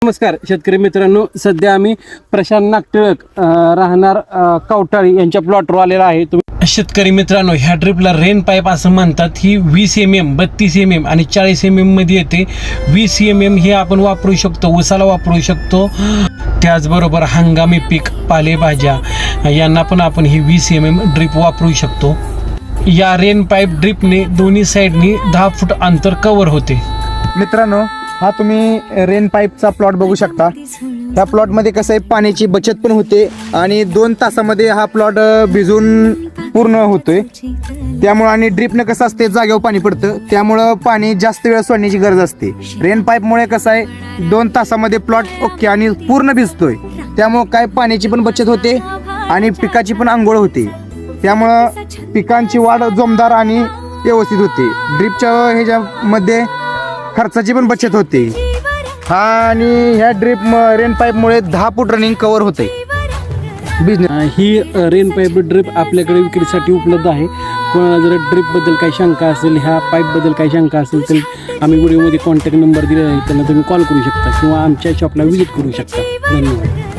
नमस्कार शेतकरी मित्रांनो, सध्या आम्ही प्रशांत नागटिळक राहणार कवटाळी यांच्या प्लॉटवर आलेला आहे. शेतकरी मित्रांनो, ह्या ड्रिपला रेन पाईप असं म्हणतात. ही 20 mm, 32 mm आणि 40 mm मध्ये येते. 20 mm हे आपण वापरू शकतो, ऊसाला वापरू शकतो. त्याचबरोबर हंगामी पीक, पालेभाज्या यांना पण आपण ही 20 mm ड्रिप वापरू शकतो. या रेन पाईप ड्रिपने दोन्ही साईडनी 10 फूट अंतर कव्हर होते. मित्रांनो, हा तुम्ही रेन पाईपचा प्लॉट बघू शकता. ह्या प्लॉटमध्ये कसं आहे, पाण्याची बचत पण होते आणि 2 तासामध्ये हा प्लॉट भिजून पूर्ण होतोय. त्यामुळं आणि ड्रिपनं कसं असते, जागेवर पाणी पडतं, त्यामुळं पाणी जास्त वेळ सोडण्याची गरज असते. रेन पाईपमुळे कसं आहे, 2 तासामध्ये प्लॉट ओके आणि पूर्ण भिजतोय. त्यामुळं काय पाण्याची पण बचत होते आणि पिकाची पण आंघोळ होते. त्यामुळं पिकांची वाढ जोमदार आणि व्यवस्थित होते. ड्रिपच्या ह्याच्यामध्ये खर्चाची पण बचत होते. हा आणि ह्या ड्रिप रेन पाईपमुळे 10 फूट रनिंग कव्हर होते. ही रेन पाईप ड्रिप आपल्याकडे विक्रीसाठी उपलब्ध आहे. कोणाला जर ड्रिपबद्दल काही शंका असेल, ह्या पाईपबद्दल काही शंका असेल, तर आम्ही व्हिडिओमध्ये कॉन्टॅक्ट नंबर दिलेला आहे, त्यांना तुम्ही कॉल करू शकता किंवा आमच्या शॉपला व्हिजिट करू शकता. धन्यवाद.